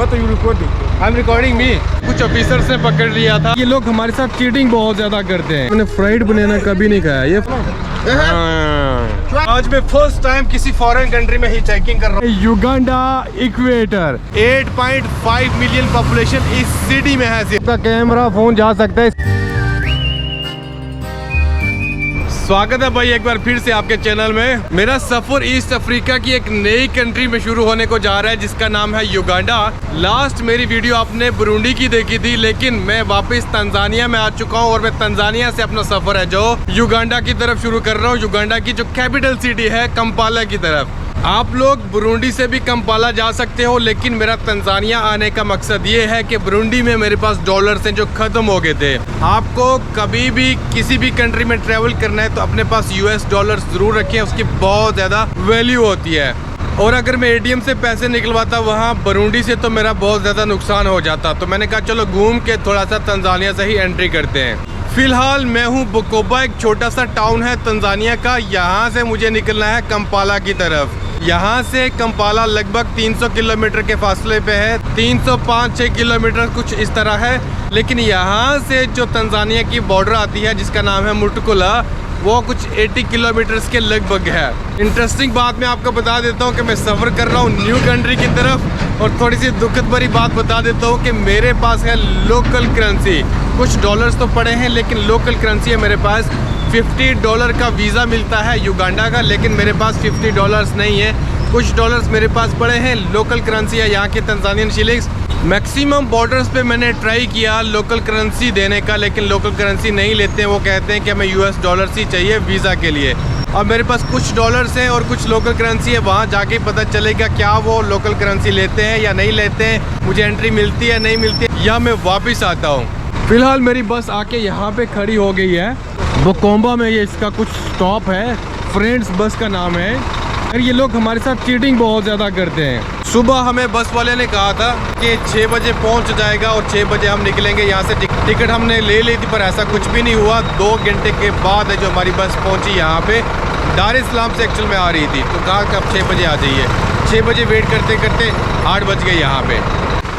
What are you recording? I'm recording me. कुछ officers ने पकड़ लिया था। ये लोग हमारे साथ चीटिंग बहुत ज्यादा करते हैं। मैंने फ्राइड बनाना कभी नहीं खाया। ये आज मैं फर्स्ट टाइम किसी फॉरेन कंट्री में ही चेकिंग कर रहा हूँ। युगांडा इक्वेटर 8.5 मिलियन पॉपुलेशन इस सिटी में है। इसका कैमरा फोन जा सकता है। स्वागत है भाई एक बार फिर से आपके चैनल में। मेरा सफर ईस्ट अफ्रीका की एक नई कंट्री में शुरू होने को जा रहा है जिसका नाम है युगांडा। लास्ट मेरी वीडियो आपने बुरुंडी की देखी थी, लेकिन मैं वापस तंजानिया में आ चुका हूँ और मैं तंजानिया से अपना सफर है जो युगांडा की तरफ शुरू कर रहा हूँ। युगांडा की जो कैपिटल सिटी है कंपाला की तरफ। आप लोग बुरुंडी से भी कंपाला जा सकते हो, लेकिन मेरा तंजानिया आने का मकसद ये है कि बुरुंडी में मेरे पास डॉलर्स हैं जो ख़त्म हो गए थे। आपको कभी भी किसी भी कंट्री में ट्रैवल करना है तो अपने पास यूएस डॉलर्स ज़रूर रखें, उसकी बहुत ज़्यादा वैल्यू होती है। और अगर मैं एटीएम से पैसे निकलवाता वहाँ बुरुंडी से तो मेरा बहुत ज़्यादा नुकसान हो जाता। तो मैंने कहा चलो घूम के थोड़ा सा तंजानिया से ही एंट्री करते हैं। फिलहाल मैं हूँ बुकोबा, एक छोटा सा टाउन है तंजानिया का। यहाँ से मुझे निकलना है कंपाला की तरफ। यहाँ से कंपाला लगभग 300 किलोमीटर के फासले पे है। 305-6 किलोमीटर कुछ इस तरह है। लेकिन यहाँ से जो तंजानिया की बॉर्डर आती है जिसका नाम है मुटकुला, वो कुछ 80 किलोमीटर्स के लगभग है। इंटरेस्टिंग बात मैं आपको बता देता हूँ कि मैं सफ़र कर रहा हूँ न्यू कंट्री की तरफ। और थोड़ी सी दुखद भरी बात बता देता हूँ कि मेरे पास है लोकल करेंसी। कुछ डॉलर्स तो पड़े हैं लेकिन लोकल करेंसी है मेरे पास। $50 का वीज़ा मिलता है युगांडा का, लेकिन मेरे पास $50 नहीं है। कुछ डॉलर्स मेरे पास पड़े हैं, लोकल करेंसी है यहाँ के तंजानियन शिलिंग्स। मैक्सिमम बॉर्डर्स पे मैंने ट्राई किया लोकल करेंसी देने का, लेकिन लोकल करेंसी नहीं लेते हैं। वो कहते हैं कि हमें यूएस डॉलर्स ही चाहिए वीज़ा के लिए। अब मेरे पास कुछ डॉलर्स हैं और कुछ लोकल करेंसी है। वहाँ जाके पता चलेगा क्या वो लोकल करेंसी लेते हैं या नहीं लेते हैं, मुझे एंट्री मिलती है नहीं मिलती है, या मैं वापस आता हूँ। फ़िलहाल मेरी बस आके यहाँ पे खड़ी हो गई है बुकोबा में। ये इसका कुछ स्टॉप है, फ्रेंड्स बस का नाम है। और ये लोग हमारे साथ चीटिंग बहुत ज़्यादा करते हैं। सुबह हमें बस वाले ने कहा था कि 6 बजे पहुंच जाएगा और 6 बजे हम निकलेंगे यहाँ से। टिकट हमने ले ली थी पर ऐसा कुछ भी नहीं हुआ। 2 घंटे के बाद है जो हमारी बस पहुंची यहाँ पे। दार इस्लाम से एक्चुअल में आ रही थी, तो कहा कि अब 6 बजे आ जाइए। 6 बजे वेट करते करते 8 बज गए यहाँ पे।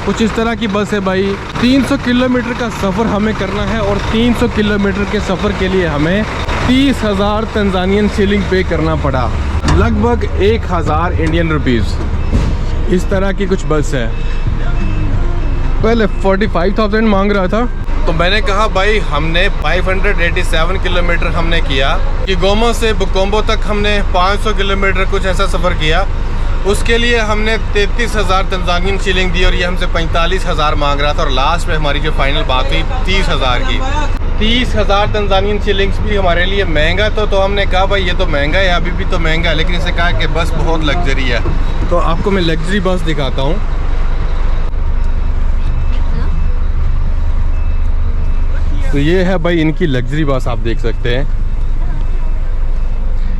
कुछ इस तरह की बस है भाई। 300 किलोमीटर का सफ़र हमें करना है और 300 किलोमीटर के सफ़र के लिए हमें 30,000 तंजानियन शिलिंग पे करना पड़ा, लगभग 1,000 इंडियन रुपीज़। इस तरह की कुछ बस है। पहले 45,000 मांग रहा था, तो मैंने कहा भाई हमने 587 किलोमीटर हमने किया कि गोमो से बुकोम्बो तक हमने 500 किलोमीटर कुछ ऐसा सफ़र किया। उसके लिए हमने 33,000 तंजानियन शिलिंग दी और ये हमसे 45,000 मांग रहा था। और लास्ट में हमारी जो फाइनल बात हुई 30,000 की। 30,000 तंजानियन शिलिंग्स भी हमारे लिए महंगा तो हमने कहा भाई ये तो महंगा है, अभी भी तो महंगा है। लेकिन इसे कहा कि बस बहुत लग्जरी है। तो आपको मैं लग्जरी बस दिखाता हूँ। तो ये है भाई इनकी लग्जरी बस, आप देख सकते हैं।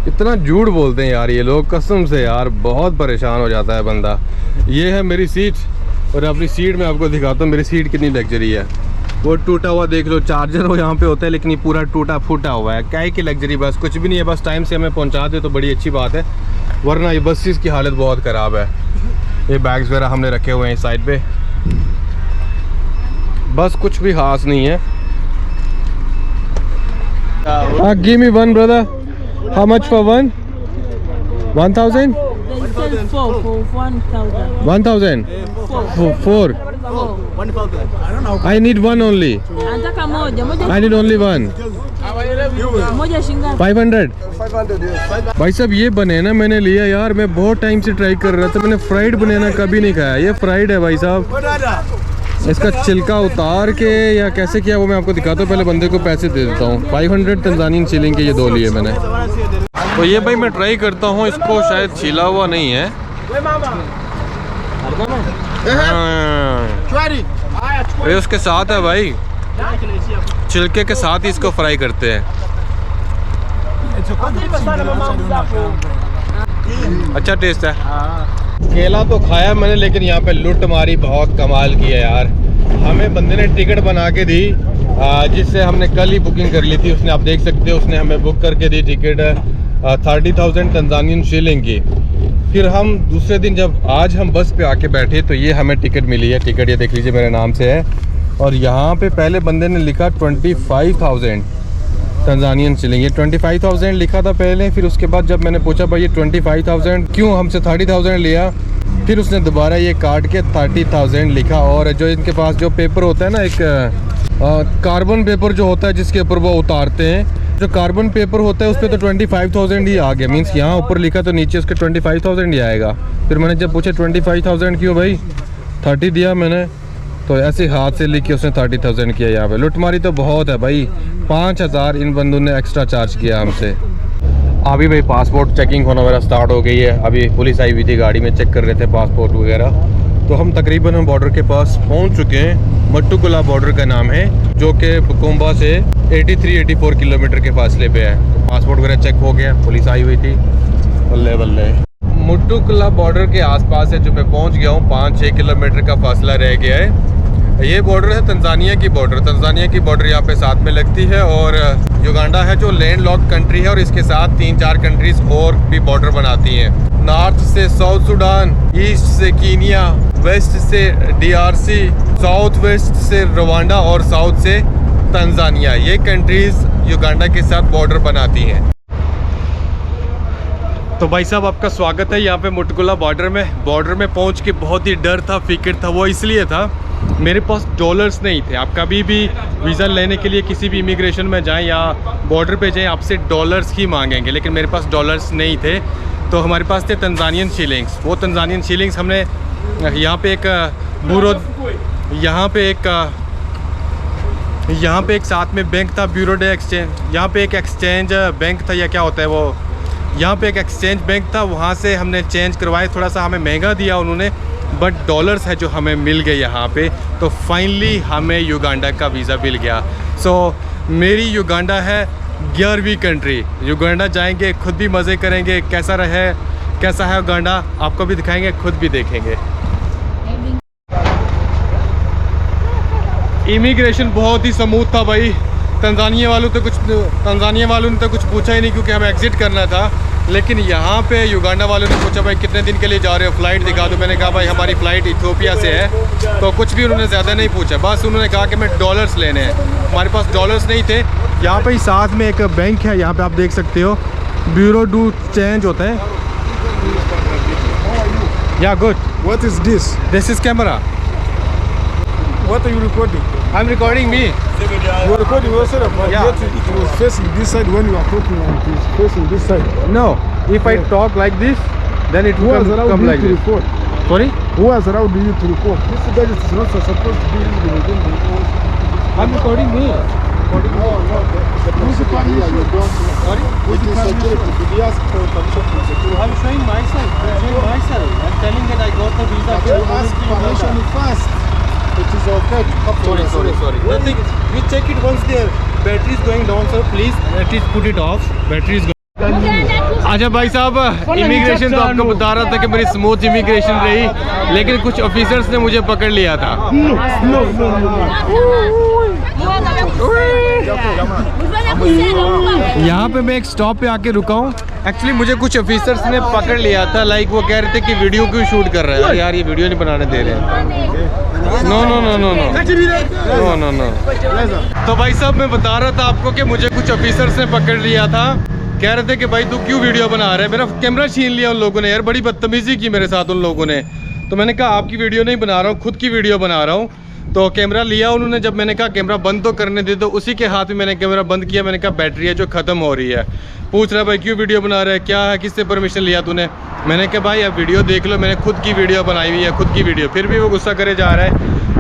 इतना झूठ बोलते हैं यार ये लोग, कसम से यार बहुत परेशान हो जाता है बंदा। ये है मेरी सीट और अपनी सीट में आपको दिखाता हूँ मेरी सीट कितनी लग्जरी है। वो टूटा हुआ देख लो, चार्जर वो यहाँ पे होता है लेकिन ये पूरा टूटा फूटा हुआ है। क्या की लग्जरी बस, कुछ भी नहीं है। बस टाइम से हमें पहुँचा दे तो बड़ी अच्छी बात है, वरना ये बसेस की हालत बहुत ख़राब है। ये बैग्स वगैरह हमने रखे हुए हैं साइड पे। बस कुछ भी खास नहीं है। Give me one brother. How much for one? 1,000? 1,000? 4? 1,000. I need one only. I need only one. 500? भाई साहब ये बनाना मैंने लिया यार, मैं बहुत टाइम से ट्राई कर रहा था। मैंने फ्राइड बनाना कभी नहीं खाया। ये फ्राइड है भाई साहब। इसका छिलका उतार के या कैसे किया वो मैं आपको दिखाता हूँ। पहले बंदे को पैसे दे देता हूँ। 500 तंजानियन शिलिंग के ये 2 लिए मैंने। तो ये भाई मैं ट्राई करता हूँ, इसको शायद छिला हुआ नहीं है। ये उसके साथ है भाई, छिलके के साथ ही इसको फ्राई करते हैं। अच्छा टेस्ट है। केला तो खाया मैंने, लेकिन यहाँ पे लूट मारी बहुत कमाल की है यार। हमें बंदे ने टिकट बना के दी जिससे हमने कल ही बुकिंग कर ली थी। उसने, आप देख सकते हो, उसने हमें बुक करके दी टिकट 30,000 तंजानियन शिलिंग की। फिर हम दूसरे दिन जब आज हम बस पे आके बैठे तो ये हमें टिकट मिली है। टिकट ये देख लीजिए मेरे नाम से है। और यहाँ पे पहले बंदे ने लिखा 25,000 तंजानियन शिलिंग। ये 25,000 लिखा था पहले। फिर उसके बाद जब मैंने पूछा भाई ये 25,000 क्यों हमसे 30,000 लिया, फिर उसने दोबारा ये काट के 30,000 लिखा। और जो इनके पास जो पेपर होता है ना, एक कार्बन पेपर जो होता है जिसके ऊपर वो उतारते हैं, जो कार्बन पेपर होता है उस पर तो 25,000 ही आ गया। मीन्स यहाँ ऊपर लिखा तो नीचे उसके 25,000 ही आएगा। फिर मैंने जब पूछा 25,000 क्यों भाई, 30 दिया मैंने। तो ऐसे हाथ से लिख के उसने 30,000 किया। यहाँ पे लुटमारी तो बहुत है भाई। 5,000 इन बंदों ने एक्स्ट्रा चार्ज किया हमसे। अभी भाई पासपोर्ट चेकिंग होना वगैरह स्टार्ट हो गई है। अभी पुलिस आई हुई थी गाड़ी में, चेक कर रहे थे पासपोर्ट वगैरह। तो हम तकरीबन हम बॉर्डर के पास पहुंच चुके हैं। मट्टुकुला बॉर्डर का नाम है, जो कि बुकोम्बा से 83-84 किलोमीटर के फासले पे है। तो पासपोर्ट वगैरह चेक हो गया, पुलिस आई हुई थी। बल्ले बल्ले मुट्टुकुला बॉर्डर के आसपास है जो मैं पहुंच गया हूँ। 5-6 किलोमीटर का फासला रह गया है। ये बॉर्डर है तंजानिया की बॉर्डर। तंजानिया की बॉर्डर यहाँ पे साथ में लगती है। और युगांडा है जो लैंड लॉक्ड कंट्री है, और इसके साथ 3-4 कंट्रीज और भी बॉर्डर बनाती हैं। नॉर्थ से साउथ सूडान, ईस्ट से कीनिया, वेस्ट से DRC, साउथ वेस्ट से रवांडा और साउथ से तंजानिया। ये कंट्रीज युगांडा के साथ बॉर्डर बनाती हैं। तो भाई साहब आपका स्वागत है यहाँ पे मुट्टुकुला बॉर्डर में। बॉर्डर में पहुँच के बहुत ही डर था, फिक्र था। वो इसलिए था मेरे पास डॉलर्स नहीं थे। आप कभी भी वीज़ा लेने के लिए किसी भी इमिग्रेशन में जाएं या बॉर्डर पे जाएं, आपसे डॉलर्स ही मांगेंगे, लेकिन मेरे पास डॉलर्स नहीं थे। तो हमारे पास थे तंजानियन शिलिंग्स। वो तंजानियन शिलिंग्स हमने यहाँ पे एक ब्यूरो, यहाँ पे एक साथ में बैंक था, ब्यूरो डे एक्सचेंज। यहाँ पे एक एक्सचेंज बैंक था या क्या होता है वो, यहाँ पे एक एक्सचेंज बैंक था। वहाँ से हमने चेंज करवाए। थोड़ा सा हमें महंगा दिया उन्होंने, बट डॉलर्स है जो हमें मिल गए यहाँ पे। तो फाइनली हमें युगांडा का वीज़ा मिल गया। सो मेरी युगांडा है 11वीं कंट्री। युगांडा जाएंगे, खुद भी मज़े करेंगे। कैसा है युगांडा आपको भी दिखाएंगे, खुद भी देखेंगे। इमिग्रेशन बहुत ही स्मूथ था भाई। तंजानिया वालों ने तो कुछ पूछा ही नहीं, क्योंकि हमें एग्ज़िट करना था। लेकिन यहाँ पे युगांडा वालों ने पूछा भाई कितने दिन के लिए जा रहे हो, फ़्लाइट दिखा दो। मैंने कहा भाई हमारी फ़्लाइट इथियोपिया से है। तो कुछ भी उन्होंने ज़्यादा नहीं पूछा, बस उन्होंने कहा कि मैं डॉलर्स लेने हैं। हमारे पास डॉलर्स नहीं थे। यहाँ पे ही साथ में एक बैंक है, यहाँ पे आप देख सकते हो, ब्यूरो डू चेंज होता है। या good. What is this? This is camera. What are you recording? I am recording me. You are recording yourself, but Yeah. yet it was facing this side when you are talking, and it is facing this side. No, if I talk like this then it Who has allowed come you like to this. record? Sorry, Who has allowed you to record? This guy is not supposed to be within the rules. I am recording me. No, the principal issue. You don't. Sorry? It is security. Did you ask for permission from security? I'm showing myself. I'm telling that I got the visa. But you ask permission first. It is okay to come to Sorry. Nothing. You check it once the battery is going down, sir. Please, at least put it off. Battery is going. अच्छा भाई साहब, immigration तो आपको बता रहा था कि मेरी स्मूथ इमिग्रेशन रही, लेकिन कुछ ऑफिसर्स ने मुझे पकड़ लिया था। यहाँ पे मैं एक स्टॉप पे आके रुका हूँ। एक्चुअली मुझे कुछ ऑफिसर्स ने पकड़ लिया था। लाइक वो कह रहे थे कि वीडियो क्यों शूट कर रहा है यार, ये वीडियो नहीं बनाने दे रहे हैं। नो। तो भाई साहब मैं बता रहा था आपको कि मुझे कुछ ऑफिसर्स ने पकड़ लिया था। कह रहे थे कि भाई तू क्यों वीडियो बना रहा है। मेरा कैमरा छीन लिया उन लोगों ने यार, बड़ी बदतमीजी की मेरे साथ उन लोगों ने। तो मैंने कहा आपकी वीडियो नहीं बना रहा हूँ, खुद की वीडियो बना रहा हूँ। तो कैमरा लिया उन्होंने। जब मैंने कहा कैमरा बंद तो करने दे दो, उसी के हाथ में मैंने कैमरा बंद किया। मैंने कहा बैटरी है जो ख़त्म हो रही है। पूछ रहा भाई क्यों वीडियो बना रहा है, क्या है, किससे परमिशन लिया तूने। मैंने कहा भाई अब वीडियो देख लो, मैंने खुद की वीडियो बनाई हुई है, खुद की वीडियो। फिर भी वो गुस्सा करे जा रहा है।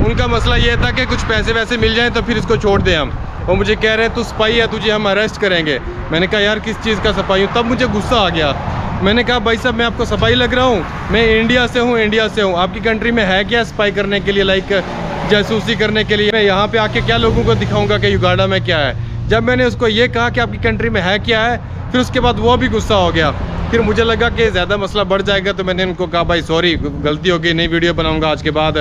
उनका मसला ये था कि कुछ पैसे वैसे मिल जाएँ तो फिर इसको छोड़ दें हम। वो मुझे कह रहे हैं तू स्पाई है, तुझे हम अरेस्ट करेंगे। मैंने कहा यार किस चीज़ का स्पाई हूँ। तब मुझे गुस्सा आ गया। मैंने कहा भाई साहब मैं आपको स्पाई लग रहा हूँ, मैं इंडिया से हूँ। आपकी कंट्री में है क्या स्पाई करने के लिए, लाइक जासूसी करने के लिए। मैं यहाँ पे आके क्या लोगों को दिखाऊंगा कि युगांडा में क्या है। जब मैंने उसको ये कहा कि आपकी कंट्री में है क्या है, फिर उसके बाद वो भी गुस्सा हो गया। फिर मुझे लगा कि ज़्यादा मसला बढ़ जाएगा, तो मैंने उनको कहा भाई सॉरी गलती हो गई, नई वीडियो बनाऊंगा आज के बाद।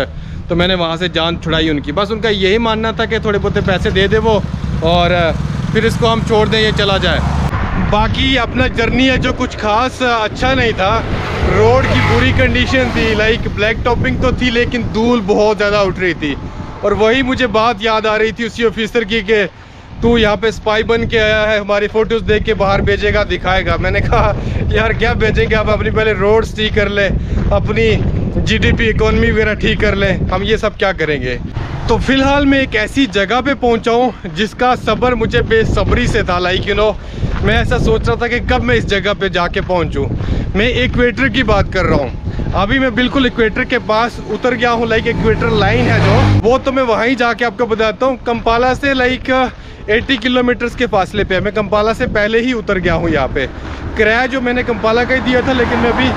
तो मैंने वहाँ से जान छुड़ाई उनकी। बस उनका यही मानना था कि थोड़े बहुत पैसे दे दे वो, और फिर इसको हम छोड़ दें, ये चला जाए। बाकी अपना जर्नी है जो कुछ खास अच्छा नहीं था। रोड की बुरी कंडीशन थी, लाइक ब्लैक टॉपिंग तो थी लेकिन धूल बहुत ज़्यादा उठ रही थी। और वही मुझे बात याद आ रही थी उसी ऑफिसर की कि तू यहाँ पे स्पाई बन के आया है, हमारी फ़ोटोज़ देख के बाहर भेजेगा, दिखाएगा। मैंने कहा यार क्या भेजेंगे, आप अपनी पहले रोड्स ठीक कर ले, अपनी जीडीपी इकोनॉमी वगैरह ठीक कर ले, हम ये सब क्या करेंगे। तो फ़िलहाल मैं एक ऐसी जगह पे पहुँचा हूँ जिसका सब्र मुझे बेसब्री से था। लाइक यू नो, मैं ऐसा सोच रहा था कि कब मैं इस जगह पे जाके पहुँचूँ। मैं इक्वेटर की बात कर रहा हूँ। अभी मैं बिल्कुल इक्वेटर के पास उतर गया हूँ। लाइक इक्वेटर लाइन है जो, वो तो मैं वहीं जाके आपको बताता हूँ। कंपाला से लाइक 80 किलोमीटर्स के फासले पे है। मैं कंपाला से पहले ही उतर गया हूँ यहाँ पे। किराया जो मैंने कंपाला का ही दिया था, लेकिन मैं अभी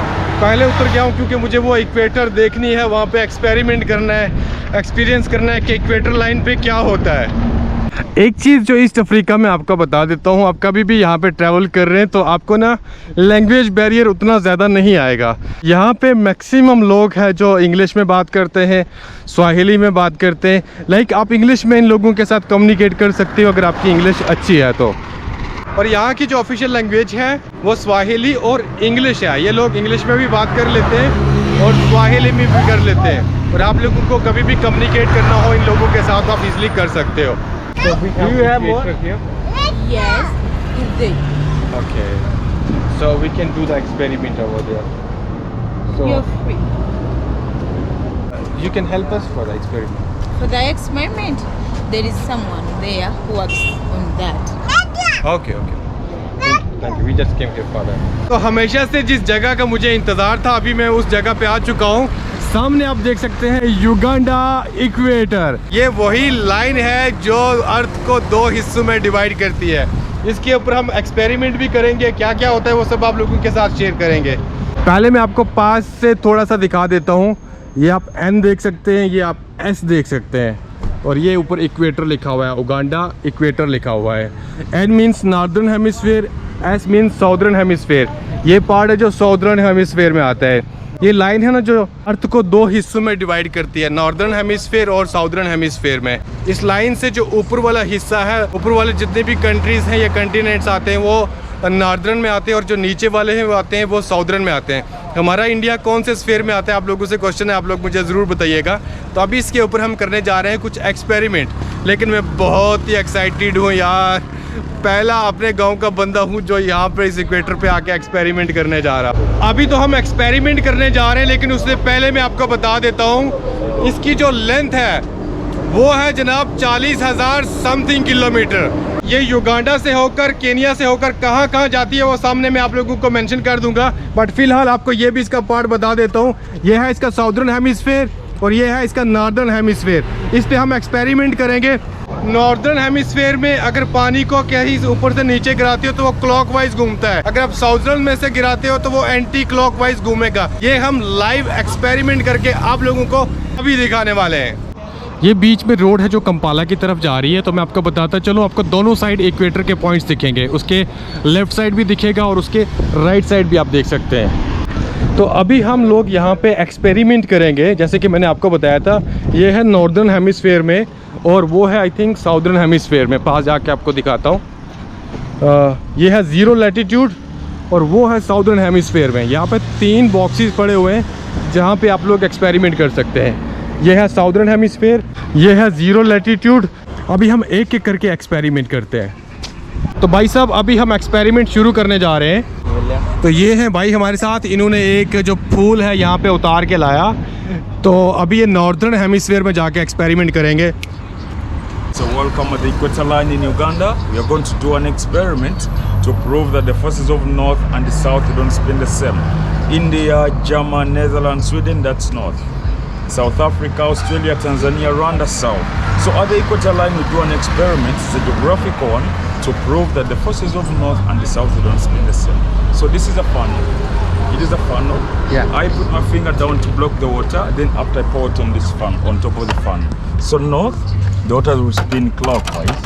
पहले उतर गया हूँ क्योंकि मुझे वो इक्वेटर देखनी है, वहाँ पे एक्सपेरिमेंट करना है, एक्सपीरियंस करना है कि इक्वेटर लाइन पे क्या होता है। एक चीज़ जो ईस्ट अफ्रीका में आपको बता देता हूँ, आप कभी भी यहाँ पे ट्रैवल कर रहे हैं तो आपको ना लैंग्वेज बैरियर उतना ज़्यादा नहीं आएगा। यहाँ पे मैक्सिमम लोग हैं जो इंग्लिश में बात करते हैं, स्वाहिली में बात करते हैं। लाइक आप इंग्लिश में इन लोगों के साथ कम्युनिकेट कर सकते हो अगर आपकी इंग्लिश अच्छी है तो। और यहाँ की जो ऑफिशियल लैंग्वेज है वो स्वाहिली और इंग्लिश है। ये लोग इंग्लिश में भी बात कर लेते हैं और स्वाहिली में भी कर लेते हैं। और आप लोगों को कभी भी कम्युनिकेट करना हो इन लोगों के साथ, आप इजीली कर सकते हो। Do you have more? Yes, is there. Okay, so we can do the experiment over there. So You're free. You can help us for the experiment. For the experiment, there is someone there who works on that. Okay, okay. Thank you. We just came here for that. तो हमेशा से जिस जगह का मुझे इंतज़ार था, अभी मैं उस जगह पे आ चुका हूँ। सामने आप देख सकते हैं युगांडा इक्वेटर। ये वही लाइन है जो अर्थ को दो हिस्सों में डिवाइड करती है। इसके ऊपर हम एक्सपेरिमेंट भी करेंगे, क्या क्या होता है वो सब आप लोगों के साथ शेयर करेंगे। पहले मैं आपको पास से थोड़ा सा दिखा देता हूँ। ये आप एन देख सकते हैं, ये आप एस देख सकते हैं, और ये ऊपर इक्वेटर लिखा हुआ है, उगांडा इक्वेटर लिखा हुआ है। N means northern hemisphere, S means southern hemisphere. ये पार्ट है जो साउदर्न हेमिस्फीयर में आता है। ये लाइन है ना जो अर्थ को दो हिस्सों में डिवाइड करती है, नॉर्दर्न हेमिस्फीयर और साउदर्न हेमिस्फीयर में। इस लाइन से जो ऊपर वाला हिस्सा है, ऊपर वाले जितने भी कंट्रीज़ हैं या कंटिनेंट्स आते हैं वो नॉर्दर्न में आते हैं, और जो नीचे वाले हैं वो आते हैं वो साउदर्न में आते हैं। हमारा इंडिया कौन से स्फीयर में आता है, आप लोगों से क्वेश्चन है, आप लोग मुझे ज़रूर बताइएगा। तो अभी इसके ऊपर हम करने जा रहे हैं कुछ एक्सपेरिमेंट। लेकिन मैं बहुत ही एक्साइटेड हूँ यार। पहला अपने गांव का बंदा हूँ जो यहाँ पे इस इक्वेटर पे आके एक्सपेरिमेंट करने जा रहा हूँ। अभी तो हम एक्सपेरिमेंट करने जा रहे हैं, लेकिन उससे पहले मैं आपको बता देता हूँ इसकी जो लेंथ है वो है जनाब 40,000 समथिंग किलोमीटर। ये युगांडा से होकर, केनिया से होकर कहाँ कहाँ जाती है वो सामने मैं आप लोगों को मेंशन कर दूंगा। बट फिलहाल आपको ये भी इसका पार्ट बता देता हूँ। ये है इसका साउदर्न हेमिस्फीयर और ये है इसका नॉर्दर्न हेमिस्फीयर। इस पे हम एक्सपेरिमेंट करेंगे। नॉर्दर्न हेमिस्फीयर में अगर पानी को कहीं ऊपर से नीचे गिराते हो तो वो क्लॉकवाइज घूमता है, अगर आप साउदर्न में से गिराते हो तो वो एंटी क्लॉकवाइज घूमेगा। ये हम लाइव एक्सपेरिमेंट करके आप लोगों को अभी दिखाने वाले हैं। ये बीच में रोड है जो कंपाला की तरफ जा रही है, तो मैं आपको बताता चलूँ। आपको दोनों साइड इक्वेटर के पॉइंट्स दिखेंगे, उसके लेफ्ट साइड भी दिखेगा और उसके राइट साइड भी आप देख सकते हैं। तो अभी हम लोग यहाँ पे एक्सपेरिमेंट करेंगे। जैसे कि मैंने आपको बताया था, ये है नॉर्दर्न हेमिस्फीयर में और वो है आई थिंक साउदर्न हेमिस्फीयर में। पास जाके आपको दिखाता हूँ। ये है 0 लैटिट्यूड और वो है साउदर्न हेमिस्फीयर में। यहाँ पे 3 बॉक्सेस पड़े हुए हैं जहाँ पे आप लोग एक्सपेरिमेंट कर सकते हैं। ये है साउदर्न हेमिस्फीयर, ये है 0 लैटिट्यूड। अभी हम एक एक करके एक्सपेरिमेंट करते हैं। तो भाई साहब अभी हम एक्सपेरिमेंट शुरू करने जा रहे हैं। तो ये है भाई हमारे साथ, इन्होंने एक जो फूल है यहाँ पे उतार के लाया। तो अभी ये नॉर्दर्न हेमिस्फीयर में जाके एक्सपेरिमेंट करेंगे। So welcome at the equator line in Uganda. We are going to do an experiment to prove that the forces of north and the south don't spin the same. India, Germany, Netherlands, Sweden, that's north. South Africa, Australia, Tanzania, Rwanda, south. So at the equator line we do an experiment, it's a geographical one, to prove that the forces of north and the south don't spin the same. So this is a funnel. It is a funnel. Yeah. I put my finger down to block the water, then after I pour it on this fan, on top of the funnel. So north, the water will spin clockwise.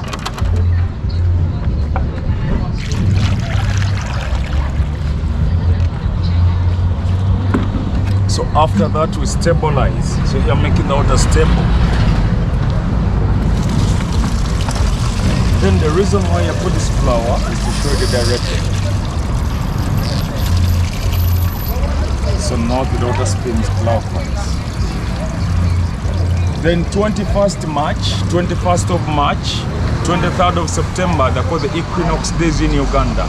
So after that we stabilize. So here I'm making the water stable. Then the reason why I put this flower is to show you the direction. So north it also spins clockwise. Then 21st of March, 23rd of September, they're called the equinox days in Uganda.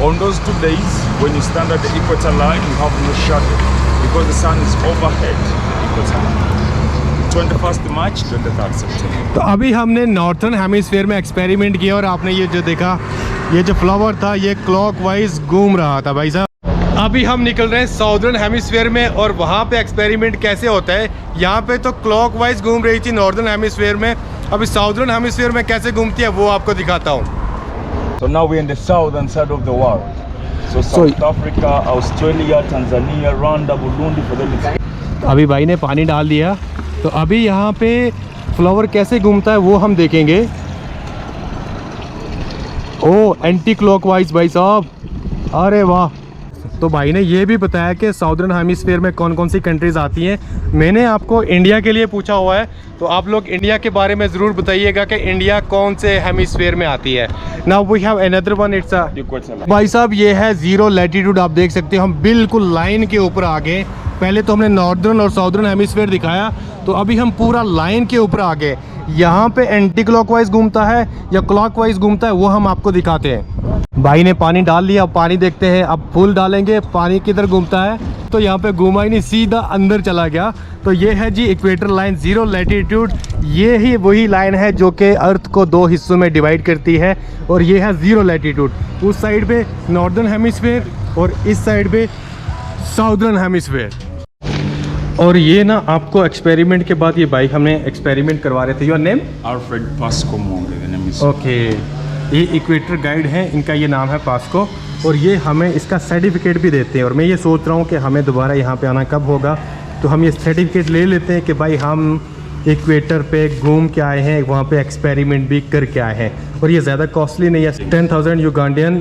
On those 2 days, when you stand at the equator line, you have no shadow because the sun is overhead the equator line. 21st March, 23rd September. तो अभी हमने northern hemisphere में experiment किया और आपने ये जो देखा, ये जो फ्लावर था ये क्लॉकवाइज घूम रहा था भाई साहब। अभी हम निकल रहे हैं साउदर्न हेमिस्फीयर में और वहाँ पे एक्सपेरिमेंट कैसे होता है। यहाँ पे तो क्लॉकवाइज घूम रही थी नॉर्दर्न हेमिस्फीयर में, अभी साउदर्न हेमिस्फीयर में कैसे घूमती है वो आपको दिखाता हूँ। So now we're in the southern side of the world. So South Africa, Australia, Tanzania, Rwanda, Burundi, for them it's... अभी भाई ने पानी डाल दिया, तो अभी यहाँ पे फ्लावर कैसे घूमता है वो हम देखेंगे। ओ एंटी क्लॉकवाइज भाई साहब, अरे वाह। तो भाई ने ये भी बताया कि साउदर्न हेमिस्फीयर में कौन कौन सी कंट्रीज़ आती हैं। मैंने आपको इंडिया के लिए पूछा हुआ है, तो आप लोग इंडिया के बारे में ज़रूर बताइएगा कि इंडिया कौन से हेमिस्फीयर में आती है। Now we have another one, it's भाई साहब ये है ज़ीरो लैटिट्यूड। आप देख सकते हो हम बिल्कुल लाइन के ऊपर आ गए। पहले तो हमने नॉर्दर्न और साउदर्न हेमिस्फीयर दिखाया, तो अभी हम पूरा लाइन के ऊपर आ गए। यहाँ पे एंटी क्लॉकवाइज घूमता है या क्लॉकवाइज घूमता है वो हम आपको दिखाते हैं। भाई ने पानी डाल लिया, अब पानी देखते हैं। अब फूल डालेंगे, पानी किधर घूमता है। तो यहाँ पे घूमा ही नहीं, सीधा अंदर चला गया। तो ये है जी इक्वेटर लाइन, ज़ीरो लैटिट्यूड। ये ही वही लाइन है जो कि अर्थ को 2 हिस्सों में डिवाइड करती है, और ये है ज़ीरो लैटिट्यूड। उस साइड पे नॉर्दर्न हेमिस्फीयर और इस साइड पे साउदर्न हेमिस्फीयर। और ये ना आपको एक्सपेरिमेंट के बाद ये बाइक हमने एक्सपेरिमेंट करवा रहे थे। Your name? Alfred Pasco Monge, the name is... okay, ये इक्वेटर गाइड है, इनका ये नाम है पास्को, और ये हमें इसका सर्टिफिकेट भी देते हैं। और मैं ये सोच रहा हूँ कि हमें दोबारा यहाँ पे आना कब होगा, तो हम ये सर्टिफिकेट ले लेते हैं कि भाई हम इक्वेटर पे घूम के आए हैं, वहाँ पे एक्सपेरिमेंट भी करके आए हैं। और ये ज़्यादा कॉस्टली नहीं है, 10,000 युगांडियन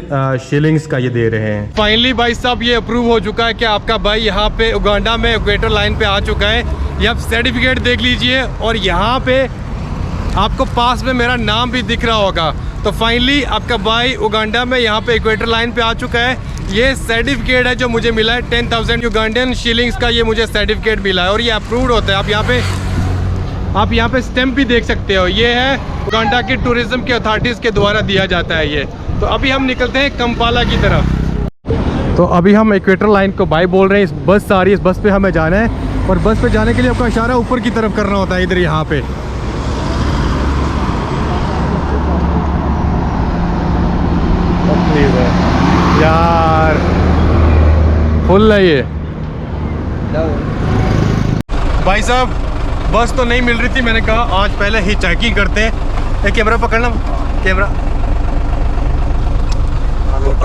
शिलिंग्स का ये दे रहे हैं। फाइनली भाई साहब ये अप्रूव हो चुका है कि आपका भाई यहाँ पे उगांडा में इक्वेटर लाइन पे आ चुका है। ये आप सर्टिफिकेट देख लीजिए, और यहाँ पे आपको पास में मेरा नाम भी दिख रहा होगा। तो फाइनली आपका भाई उगांडा में यहाँ पे इक्वेटर लाइन पे आ चुका है। ये सर्टिफिकेट है जो मुझे मिला है, 10,000 युगांडियन शिलिंग्स का ये मुझे सर्टिफिकेट मिला है, और ये अप्रूव्ड होता है। आप यहाँ पे स्टैम्प भी देख सकते हो। ये है उगांडा की टूरिज्म के अथॉरिटीज़ के द्वारा दिया जाता है ये। तो अभी हम निकलते हैं कंपाला की तरफ। तो अभी हम इक्वेटर लाइन को बाय बोल रहे हैं। इस बस आ रही है, इस बस पे हमें जाना है, और बस पे जाने के लिए आपका इशारा ऊपर की तरफ करना होता है, इधर यहाँ पे। यार फुल है ये भाई साहब। बस तो नहीं मिल रही थी, मैंने कहा आज पहले ही चेकिंग करते हैं। एक कैमरा पकड़ना, कैमरा।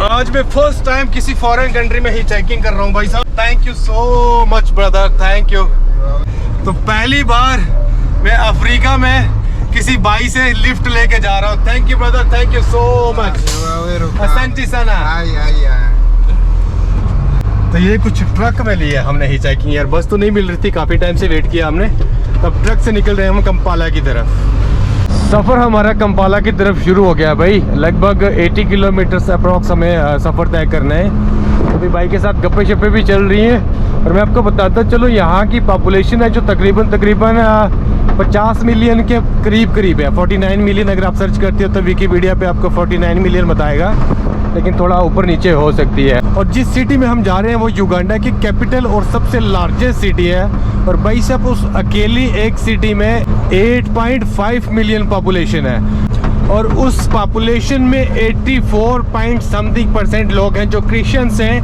आज मैं फर्स्ट टाइम किसी फॉरेन कंट्री में ही चेकिंग कर रहा हूँ भाई साहब। Thank you so much brother, thank you. तो पहली बार मैं अफ्रीका में किसी भाई से लिफ्ट लेके जा रहा हूँ। Thank you brother, thank you so much. असंती सना। तो ये कुछ ट्रक में लिया हमने ही चेकिंग। यार बस तो नहीं मिल रही थी, काफ़ी टाइम से वेट किया हमने। तब ट्रक से निकल रहे हैं हम कंपाला की तरफ। सफ़र हमारा कंपाला की तरफ शुरू हो गया भाई। लगभग 80 किलोमीटर से अप्रॉक्स हमें सफ़र तय करना है। अभी भाई के साथ गप्पे शप्पे भी चल रही हैं। और मैं आपको बताता चलो, यहाँ की पॉपुलेशन है जो तकरीबन 50 मिलियन के करीब है। 49 मिलियन अगर आप सर्च करते हो तो विकीपीडिया पे आपको 49 मिलियन बताएगा, लेकिन थोड़ा ऊपर नीचे हो सकती है। और जिस सिटी में हम जा रहे हैं वो युगांडा की कैपिटल और सबसे लार्जेस्ट सिटी है। और भाई साहब उस अकेली एक सिटी में 8.5 मिलियन पॉपुलेशन है, और उस पॉपुलेशन में 84% लोग हैं जो क्रिश्चियंस हैं,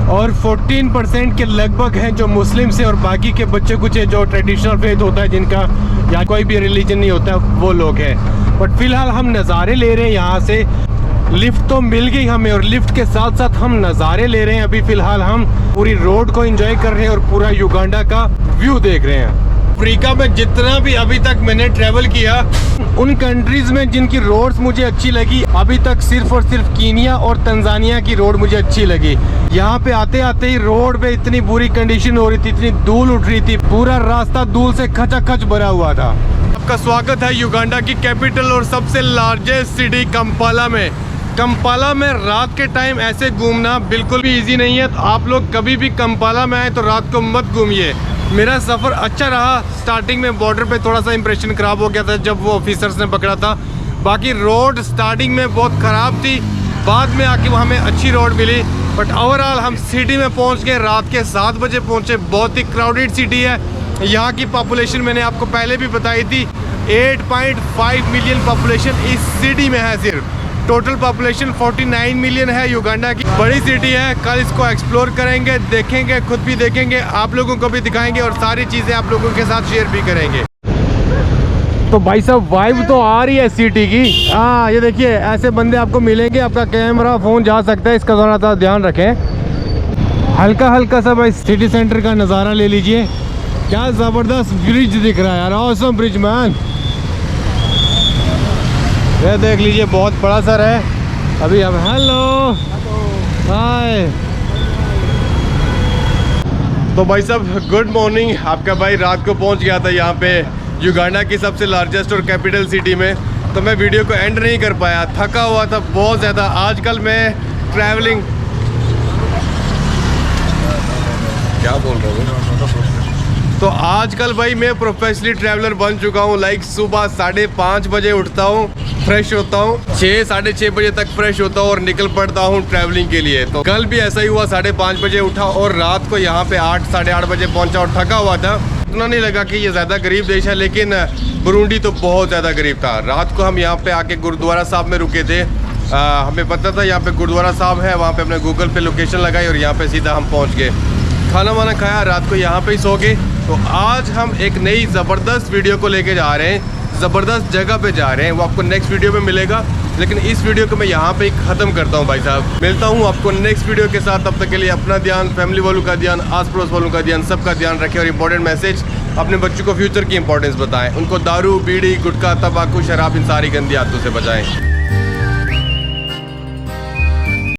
और 14% के लगभग हैं जो मुस्लिम्स हैं, और बाकी के बच्चे कुछ जो ट्रेडिशनल फेथ होता है जिनका या कोई भी रिलीजन नहीं होता वो लोग हैं। बट फिलहाल हम नज़ारे ले रहे हैं यहाँ से। लिफ्ट तो मिल गई हमें, और लिफ्ट के साथ साथ हम नज़ारे ले रहे हैं। अभी फ़िलहाल हम पूरी रोड को एंजॉय कर रहे हैं और पूरा युगांडा का व्यू देख रहे हैं। अफ्रीका में जितना भी अभी तक मैंने ट्रैवल किया, उन कंट्रीज़ में जिनकी रोड्स मुझे अच्छी लगी अभी तक सिर्फ और सिर्फ कीनिया और तंजानिया की रोड मुझे अच्छी लगी। यहाँ पे आते आते ही रोड पे इतनी बुरी कंडीशन हो रही थी, इतनी धूल उठ रही थी, पूरा रास्ता धूल से खचाखच भरा हुआ था। आपका स्वागत है युगांडा की कैपिटल और सबसे लार्जेस्ट सिटी कंपाला में। कंपाला में रात के टाइम ऐसे घूमना बिल्कुल भी इजी नहीं है, तो आप लोग कभी भी कंपाला में आए तो रात को मत घूमिए। मेरा सफ़र अच्छा रहा। स्टार्टिंग में बॉर्डर पे थोड़ा सा इंप्रेशन ख़राब हो गया था जब वो ऑफिसर्स ने पकड़ा था। बाकी रोड स्टार्टिंग में बहुत ख़राब थी, बाद में आके वो हमें अच्छी रोड मिली। बट ओवरऑल हम सिटी में पहुंच गए, रात के 7 बजे पहुंचे। बहुत ही क्राउडेड सिटी है। यहाँ की पॉपुलेशन मैंने आपको पहले भी बताई थी, 8.5 मिलियन पॉपुलेशन इस सिटी में है। सिर्फ टोटल पॉपुलेशन 49 मिलियन है। युगांडा की बड़ी सिटी है। कल इसको एक्सप्लोर करेंगे, देखेंगे, खुद भी देखेंगे, आप लोगों को भी दिखाएंगे और सारी चीज़ें आप लोगों के साथ शेयर भी करेंगे। तो भाई साहब वाइब तो आ रही है सिटी की। हाँ ये देखिए, ऐसे बंदे आपको मिलेंगे। आपका कैमरा फ़ोन जा सकता है, इसका थोड़ा सा ध्यान रखें। हल्का हल्का सा भाई सिटी सेंटर का नज़ारा ले लीजिए। क्या ज़बरदस्त ब्रिज दिख रहा है यार, ऑसम ब्रिज मैन। ये देख लीजिए, बहुत बड़ा सर है। अभी हम हेलो हाय। तो भाई साहब गुड मॉर्निंग। आपका भाई रात को पहुंच गया था यहाँ पे युगांडा की सबसे लार्जेस्ट और कैपिटल सिटी में। तो मैं वीडियो को एंड नहीं कर पाया, थका हुआ था बहुत ज़्यादा। आजकल मैं ट्रैवलिंग क्या बोल रहा हूँ, तो आजकल भाई मैं प्रोफेशनली ट्रैवलर बन चुका हूँ। लाइक सुबह 5:30 बजे उठता हूँ, फ्रेश होता हूँ, 6 साढ़े 6 बजे तक फ्रेश होता हूँ और निकल पड़ता हूँ ट्रैवलिंग के लिए। तो कल भी ऐसा ही हुआ, 5:30 बजे उठा और रात को यहाँ पे 8 साढ़े 8 बजे पहुँचा और थका हुआ था। इतना नहीं लगा कि ये ज़्यादा गरीब देश है, लेकिन बुरुंडी तो बहुत ज़्यादा गरीब था। रात को हम यहाँ पे आके गुरुद्वारा साहब में रुके थे। हमें पता था यहाँ पे गुरुद्वारा साहब है, वहाँ पे हमने गूगल पे लोकेशन लगाई और यहाँ पे सीधा हम पहुँच गए। खाना वाना खाया, रात को यहाँ पे ही सो गए। तो आज हम एक नई ज़बरदस्त वीडियो को लेके जा रहे हैं, ज़बरदस्त जगह पे जा रहे हैं। वो आपको नेक्स्ट वीडियो में मिलेगा, लेकिन इस वीडियो को मैं यहाँ पे ही ख़त्म करता हूँ भाई साहब। मिलता हूँ आपको नेक्स्ट वीडियो के साथ। तब तक के लिए अपना ध्यान, फैमिली वालों का ध्यान, आस पड़ोस वालों का ध्यान, सबका ध्यान रखें। और इंपॉर्टेंट मैसेज, अपने बच्चों को फ्यूचर की इंपॉर्टेंस बताएं। उनको दारू, बीड़ी, गुटखा, तंबाकू, शराब, इन सारी गंदी आदतों से बचाएं।